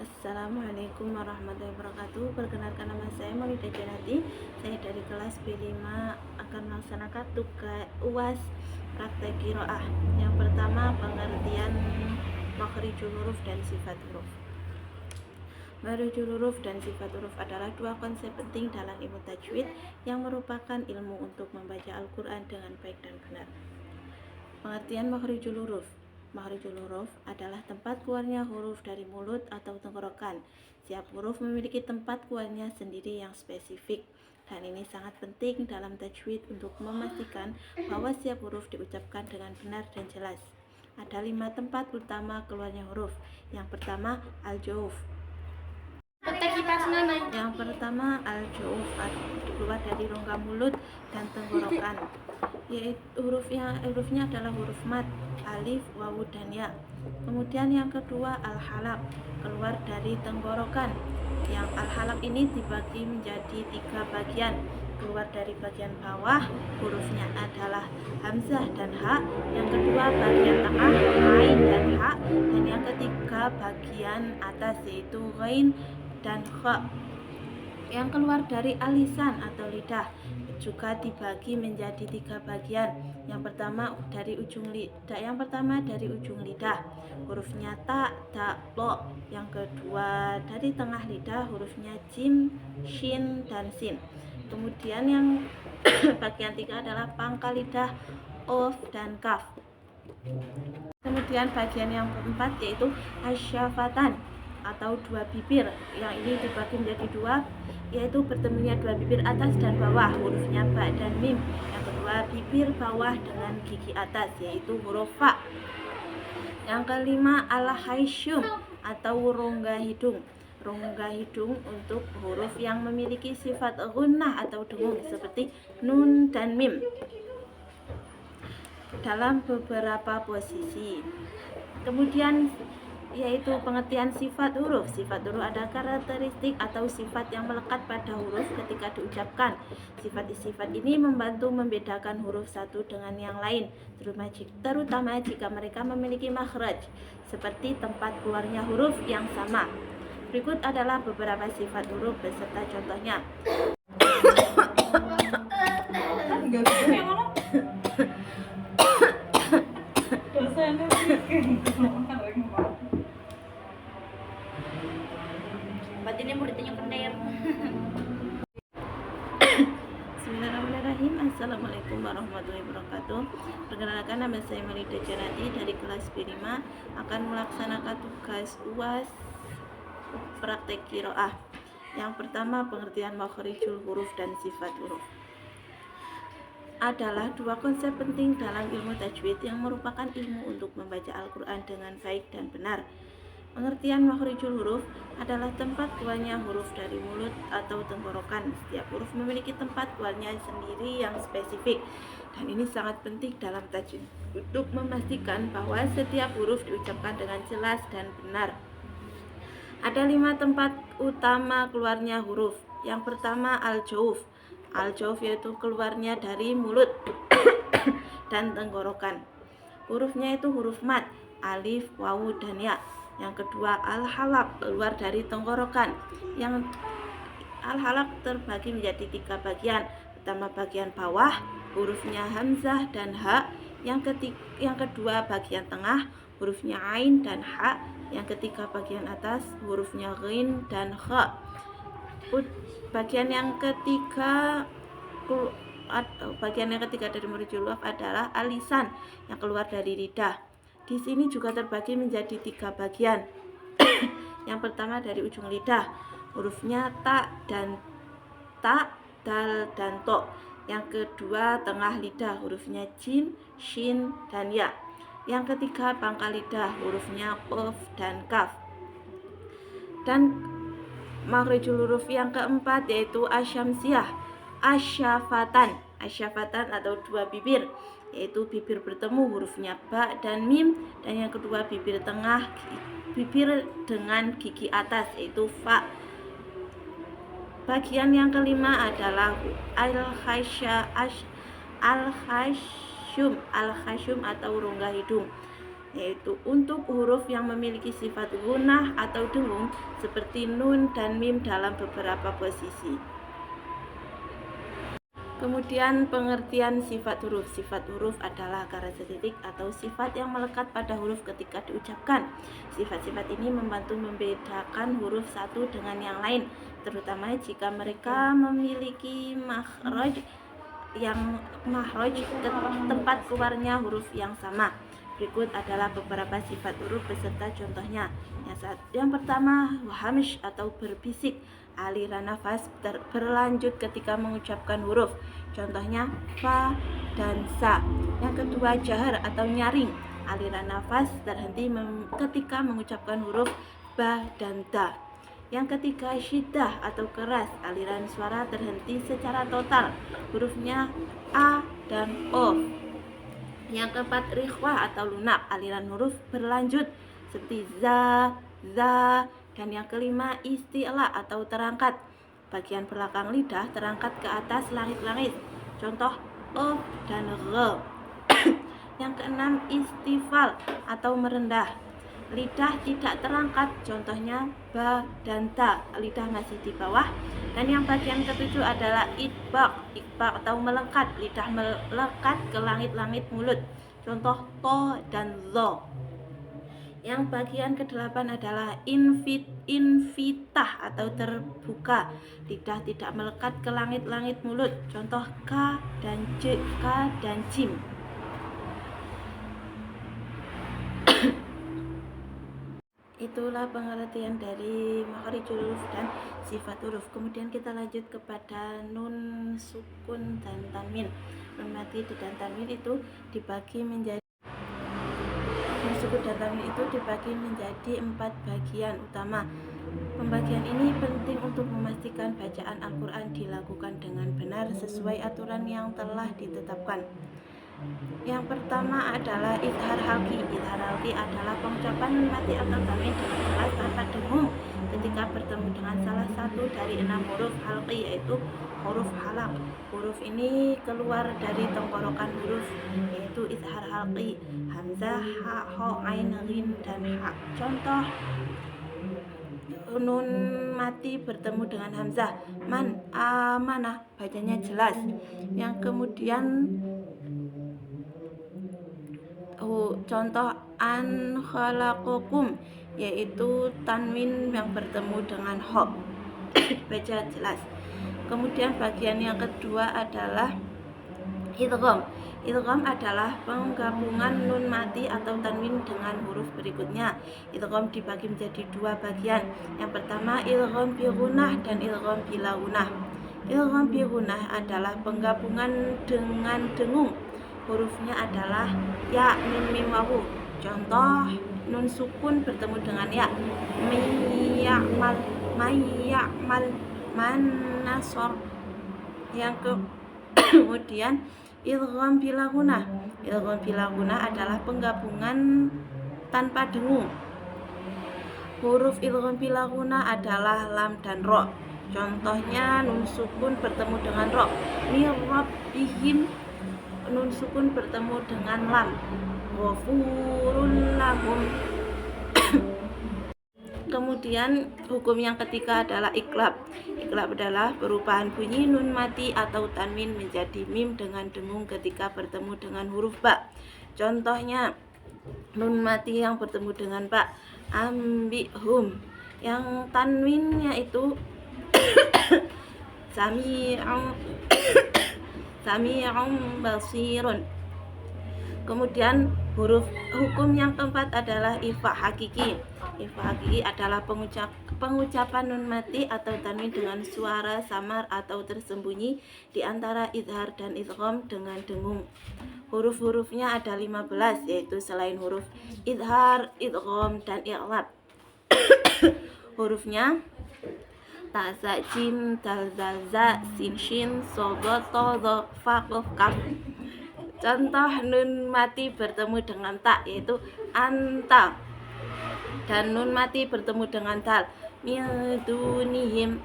Assalamualaikum warahmatullahi wabarakatuh. Perkenalkan, nama saya Maulida Janati. Saya dari kelas B5 akan melaksanakan tugas UAS praktek qiraah. Yang pertama, pengertian makhrijul huruf dan sifat huruf. Makhrijul huruf dan sifat huruf adalah dua konsep penting dalam ilmu tajwid yang merupakan ilmu untuk membaca Al-Quran dengan baik dan benar. Pengertian makhrijul huruf. Makhrijul huruf adalah tempat keluarnya huruf dari mulut atau tenggorokan. Setiap huruf memiliki tempat keluarnya sendiri yang spesifik, dan ini sangat penting dalam tajwid untuk memastikan bahwa setiap huruf diucapkan dengan benar dan jelas. Ada 5 tempat utama keluarnya huruf. Yang pertama, al-jauf. Yang pertama, al-jauf keluar dari rongga mulut dan tenggorokan. Yaitu hurufnya adalah huruf mat, alif, wawu, dan ya. Kemudian yang kedua, al-halaq, keluar dari tenggorokan. Yang al-halaq ini dibagi menjadi 3 bagian. Keluar dari bagian bawah, hurufnya adalah hamzah dan ha. Yang kedua, bagian tengah, ain dan ha. Dan yang ketiga, bagian atas, yaitu ghain dan kha. Yang keluar dari alisan atau lidah juga dibagi menjadi 3 bagian. Yang pertama dari ujung lidah, hurufnya ta, da, lo. Yang kedua dari tengah lidah, hurufnya jim, shin, dan sin. Kemudian yang bagian 3 adalah pangkal lidah, of, dan kaf. Kemudian bagian yang keempat yaitu asyafatan atau 2 bibir. Yang ini dibagi menjadi 2, yaitu bertemunya 2 bibir atas dan bawah, hurufnya ba dan mim. Yang kedua, bibir bawah dengan gigi atas, yaitu huruf fa. Yang kelima, al-khayshum atau rongga hidung. Rongga hidung untuk huruf yang memiliki sifat gunnah atau dengung seperti nun dan mim dalam beberapa posisi. Kemudian yaitu pengertian sifat huruf. Sifat huruf ada karakteristik atau sifat yang melekat pada huruf ketika diucapkan. Sifat-sifat ini membantu membedakan huruf satu dengan yang lain, terutama jika mereka memiliki makhraj, seperti tempat keluarnya huruf yang sama. Berikut adalah beberapa sifat huruf beserta contohnya. Batinnya mau ditanya kender. Bismillahirrahmanirrahim. Assalamualaikum warahmatullahi wabarakatuh. Perkenalkan, nama saya Maulida Janati dari kelas B5 akan melaksanakan tugas UAS praktek qiraah. Yang pertama, pengertian makhrijul huruf dan sifat huruf adalah 2 konsep penting dalam ilmu tajwid yang merupakan ilmu untuk membaca Al-Quran dengan baik dan benar. Pengertian makhrijul huruf adalah tempat keluarnya huruf dari mulut atau tenggorokan. Setiap huruf memiliki tempat keluarnya sendiri yang spesifik, dan ini sangat penting dalam tajwid untuk memastikan bahwa setiap huruf diucapkan dengan jelas dan benar. Ada 5 tempat utama keluarnya huruf. Yang pertama, al-jauf. Al-jauf yaitu keluarnya dari mulut dan tenggorokan. Hurufnya itu huruf mat, alif, wawu, dan ya. Yang kedua, al-halaq, keluar dari tenggorokan. Yang al-halaq terbagi menjadi 3 bagian. Pertama, bagian bawah, hurufnya hamzah dan ha. Yang kedua, bagian tengah, hurufnya ain dan ha. Yang ketiga, bagian atas, hurufnya ghain dan kha. Bagian yang ketiga dari makhrijul huruf adalah alisan yang keluar dari lidah. Di sini juga terbagi menjadi 3 bagian. Yang pertama dari ujung lidah, hurufnya ta dan ta, dal dan to. Yang kedua tengah lidah, hurufnya jim, shin, dan ya. Yang ketiga pangkal lidah, hurufnya qaf dan kaf. Dan makhrijul huruf yang keempat yaitu asyamsiyah, asyafatan atau 2 bibir, yaitu bibir bertemu, hurufnya ba dan mim. Dan yang kedua bibir tengah, bibir dengan gigi atas, yaitu fa. Bagian yang kelima adalah al-khayshum atau rongga hidung. yaitu untuk huruf yang memiliki sifat gunah atau dengung seperti nun dan mim dalam beberapa posisi. Kemudian pengertian sifat huruf. Sifat huruf adalah karakteristik atau sifat yang melekat pada huruf ketika diucapkan. Sifat-sifat ini membantu membedakan huruf satu dengan yang lain, terutama jika mereka memiliki makhraj tempat keluarnya huruf yang sama. Berikut adalah beberapa sifat huruf beserta contohnya. Yang pertama, hamsh atau berbisik, aliran nafas berlanjut ketika mengucapkan huruf. Contohnya fa dan sa. Yang kedua, jahar atau nyaring, aliran nafas terhenti ketika mengucapkan huruf ba dan da. Yang ketiga, syiddah atau keras, aliran suara terhenti secara total, hurufnya a dan o. Yang keempat, rikhwah atau lunak, aliran huruf berlanjut seperti za, za. Dan yang kelima, isti'la atau terangkat, bagian belakang lidah terangkat ke atas langit-langit, contoh o dan gh. Yang keenam, istifal atau merendah, lidah tidak terangkat, contohnya ba dan ta, lidah masih di bawah. Dan yang bagian ketujuh adalah ikbak atau melekat, lidah melekat ke langit-langit mulut, contoh to dan zo. Yang bagian kedelapan adalah infitah atau terbuka, lidah tidak melekat ke langit-langit mulut, contoh ka dan jim. Itulah pengertian dari makharijul huruf dan sifat huruf. Kemudian kita lanjut kepada nun, sukun, dan tanwin. Nun mati dan tanwin itu dibagi menjadi dan tanwin itu dibagi menjadi 4 bagian utama. Pembagian ini penting untuk memastikan bacaan Al-Quran dilakukan dengan benar sesuai aturan yang telah ditetapkan. Yang pertama adalah izhar halqi. Izhar halqi adalah pengucapan nun mati atau tanwin dengan jelas tanpa dengung ketika bertemu dengan salah satu dari 6 huruf halqi, yaitu huruf halaq. Huruf ini keluar dari tenggorokan huruf, yaitu izhar halqi, hamzah, ha, ho, ain, ghin, dan ha. Contoh nun mati bertemu dengan hamzah, man, amanah, bacanya jelas. Yang kemudian contoh an khalaqakum, yaitu tanwin yang bertemu dengan ho, baca jelas. Kemudian bagian yang kedua adalah idgham. Idgham adalah penggabungan nun mati atau tanwin dengan huruf berikutnya. Idgham dibagi menjadi 2 bagian. Yang pertama, idgham bi ghunnah dan idgham bila ghunnah. Idgham bi ghunnah adalah penggabungan dengan dengung. Hurufnya adalah ya, mim, mim, wawu. Contoh nun sukun bertemu dengan ya, mi'yamal, mayya'mal, manasor. Yang kemudian idgham bila ghunnah. Idgham bila ghunnah adalah penggabungan tanpa dengung. Huruf idgham bila ghunnah adalah lam dan ro. Contohnya nun sukun bertemu dengan ro, mir rabbihim, nun sukun bertemu dengan lam, ghafurun lahum. Kemudian hukum yang ketiga adalah iqlab. Iqlab adalah perubahan bunyi nun mati atau tanwin menjadi mim dengan dengung ketika bertemu dengan huruf ba. Contohnya nun mati yang bertemu dengan ba, ambihum. Yang tanwinnya itu sami'un basirun. Kemudian hukum yang keempat adalah ifa hakiki. Ifa hakiki adalah pengucapan nun mati atau tanwin dengan suara samar atau tersembunyi di antara izhar dan idgham dengan dengung. Huruf-hurufnya ada 15, yaitu selain huruf izhar, idgham, dan iqlab. Hurufnya ta, za, jim, dal, zal, za, sin, shin, so, do, to, zo, fa, qaf, kaf. Contoh nun mati bertemu dengan ta, yaitu anta. Dan nun mati bertemu dengan dal, min dunihim.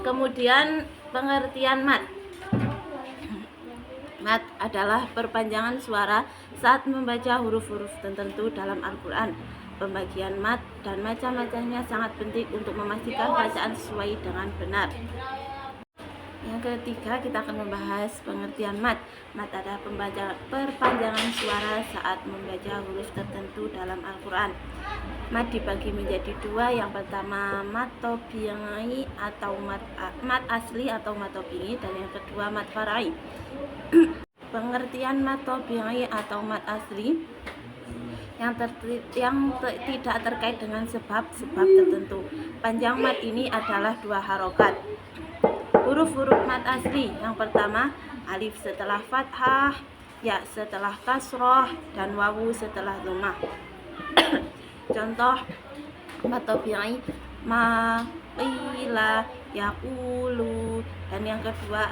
Kemudian pengertian mat. Mad adalah perpanjangan suara saat membaca huruf-huruf tertentu dalam Al-Quran. Pembagian mad dan macam-macamnya sangat penting untuk memastikan bacaan sesuai dengan benar. Yang ketiga, kita akan membahas pengertian mad. Mad adalah perpanjangan suara saat membaca huruf tertentu dalam Al-Quran. Mad dibagi menjadi dua. Yang pertama mad tabi'i atau mad asli atau mad tabi'i, dan yang kedua mad far'i. Pengertian mad tabi'i atau mad asli yang tidak terkait dengan sebab-sebab tertentu. Panjang mad ini adalah 2 harokat. Huruf-huruf mad asli, yang pertama alif setelah fathah, ya setelah kasroh, dan wawu setelah dhammah. Contoh mad tabi'i ma, qila, yaqulu, dan yang kedua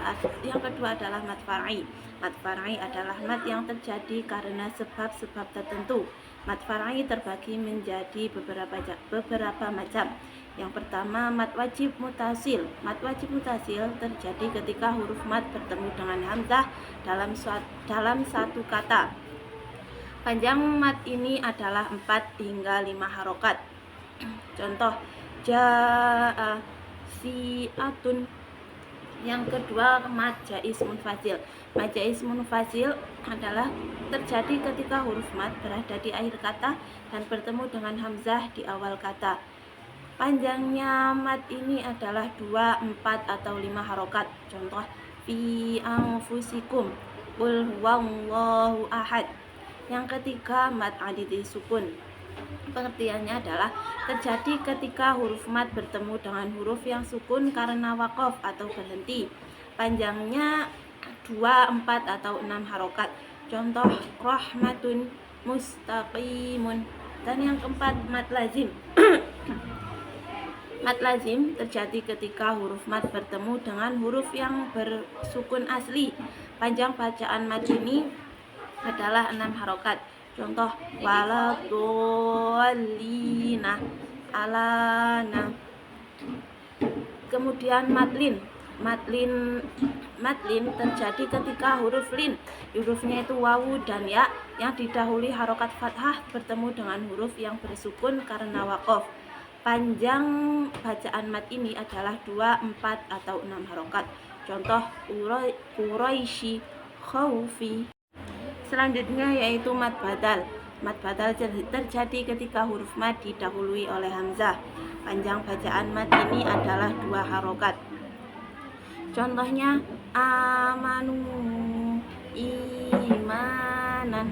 adalah mad far'i. Mad far'i adalah mad yang terjadi karena sebab-sebab tertentu. Mad far'i terbagi menjadi beberapa macam. Yang pertama mad wajib mutasil. Mad wajib mutasil terjadi ketika huruf mad bertemu dengan hamzah dalam satu kata. Panjang mad ini adalah 4 hingga 5 harokat. Contoh ja'a si'atun. Yang kedua mad jaiz munfasil. Mad jaiz munfasil adalah terjadi ketika huruf mad berada di akhir kata dan bertemu dengan hamzah di awal kata. Panjangnya mad ini adalah 2, 4, atau 5 harokat. Contoh fi anfusikum, qul huwallahu ahad. Yang ketiga mad adidi sukun. Pengertiannya adalah terjadi ketika huruf mad bertemu dengan huruf yang sukun karena waqaf atau berhenti. Panjangnya 2, 4, atau 6 harokat. Contoh rahmatun, mustaqimun. Dan yang keempat mad lazim. Mad lazim terjadi ketika huruf mad bertemu dengan huruf yang bersukun asli. Panjang bacaan mad ini adalah 6 harokat. Contoh waladolina, alana. Kemudian madlin. Madlin terjadi ketika huruf lin, hurufnya itu wawu dan ya, yang didahului harokat fathah bertemu dengan huruf yang bersukun karena waqaf. Panjang bacaan mad ini adalah 2, 4, atau 6 harokat. Contoh Quraisy, khaufi. Selanjutnya yaitu mad badal. Mad badal terjadi ketika huruf mad didahului oleh hamzah. Panjang bacaan mad ini adalah 2 harokat. Contohnya amanu, imanan.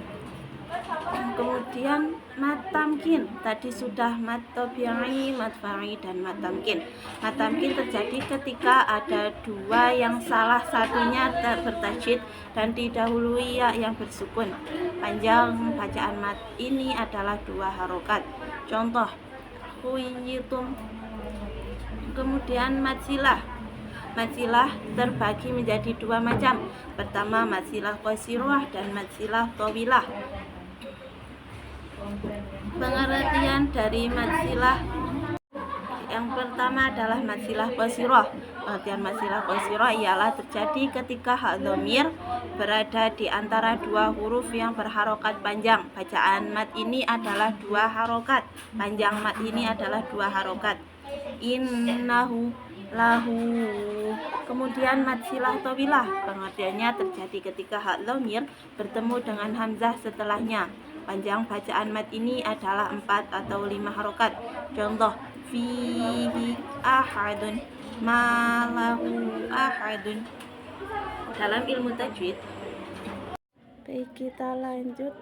Kemudian mad tamkin. Tadi sudah mad tabi'i, mad far'i, dan mad tamkin. Mad tamkin terjadi ketika ada 2 yang salah satunya bertajwid dan didahului ya yang bersukun. Panjang bacaan mad ini adalah 2 harokat. Contoh huyitum. Kemudian mad silah. Mad silah terbagi menjadi 2 macam. Pertama mad silah qasirah dan mad silah tawilah. Pengertian dari mad silah yang pertama adalah mad silah qasirah. Pengertian mad silah qasirah ialah terjadi ketika hak dhamir berada di antara 2 huruf yang berharokat panjang. Bacaan mad ini adalah 2 harokat. Panjang mad ini adalah 2 harokat. Innahu, lahu. Kemudian mad silah tawilah. Pengertiannya terjadi ketika hak dhamir bertemu dengan hamzah setelahnya. Panjang bacaan mad ini adalah 4 atau 5 harokat. Contoh fihi ahadun, malahu ahadun. Dalam ilmu tajwid. Baik, kita lanjut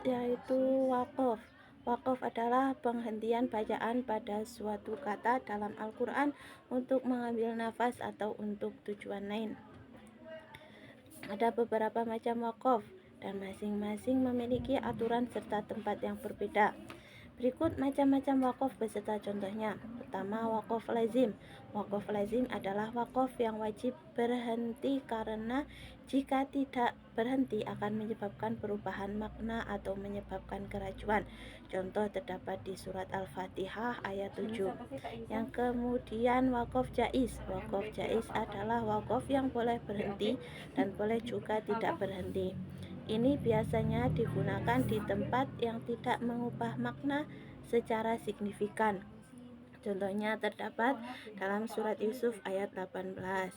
yaitu waqaf. Waqaf adalah penghentian bacaan pada suatu kata dalam Al-Quran untuk mengambil nafas atau untuk tujuan lain. Ada beberapa macam waqaf dan masing-masing memiliki aturan serta tempat yang berbeda. Berikut macam-macam waqaf beserta contohnya. pertama, wakaf lazim. Wakaf lazim adalah wakaf yang wajib berhenti karena jika tidak berhenti akan menyebabkan perubahan makna atau menyebabkan keracuan. Contoh terdapat di surat Al-Fatihah ayat 7. Yang kemudian wakaf jaiz. Wakaf jaiz adalah wakaf yang boleh berhenti dan boleh juga tidak berhenti. Ini biasanya digunakan di tempat yang tidak mengubah makna secara signifikan. Contohnya terdapat dalam surat Yusuf ayat 18.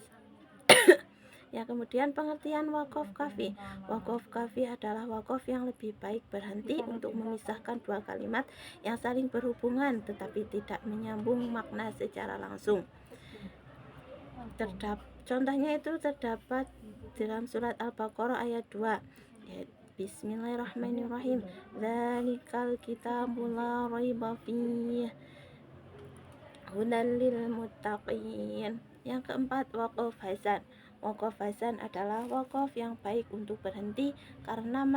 Ya, kemudian pengertian wakaf kafi. Wakaf kafi adalah wakaf yang lebih baik berhenti untuk memisahkan dua kalimat yang saling berhubungan tetapi tidak menyambung makna secara langsung. Contohnya itu terdapat dalam surat Al-Baqarah ayat 2. Bismillahirrahmanirrahim. Dzalikal kitabul la raiba fihi hudal lil muttaqin. Yang keempat, wakaf hasan. Wakaf hasan adalah wakaf yang baik untuk berhenti karena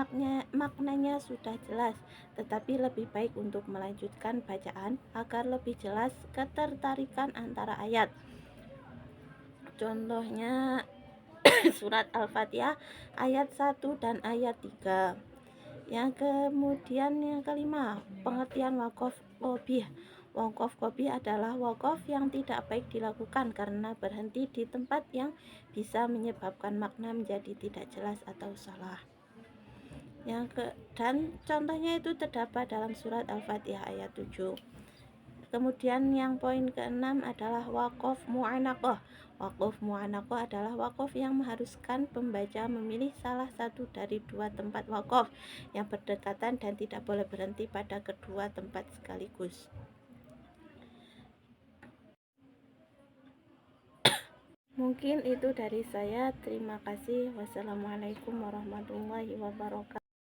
maknanya sudah jelas, tetapi lebih baik untuk melanjutkan bacaan agar lebih jelas ketertarikan antara ayat. Contohnya surat Al-Fatihah ayat 1 dan ayat 3. Yang kemudian yang kelima, pengertian wakaf qobih. Wakaf qobih adalah wakaf yang tidak baik dilakukan karena berhenti di tempat yang bisa menyebabkan makna menjadi tidak jelas atau salah. Dan contohnya itu terdapat dalam surat Al-Fatihah ayat 7. Kemudian yang poin keenam adalah wakaf mu'anaqah. Wakaf mu'anaqah adalah wakaf yang mengharuskan pembaca memilih salah satu dari dua tempat wakaf yang berdekatan dan tidak boleh berhenti pada kedua tempat sekaligus. Mungkin itu dari saya. Terima kasih. Wassalamualaikum warahmatullahi wabarakatuh.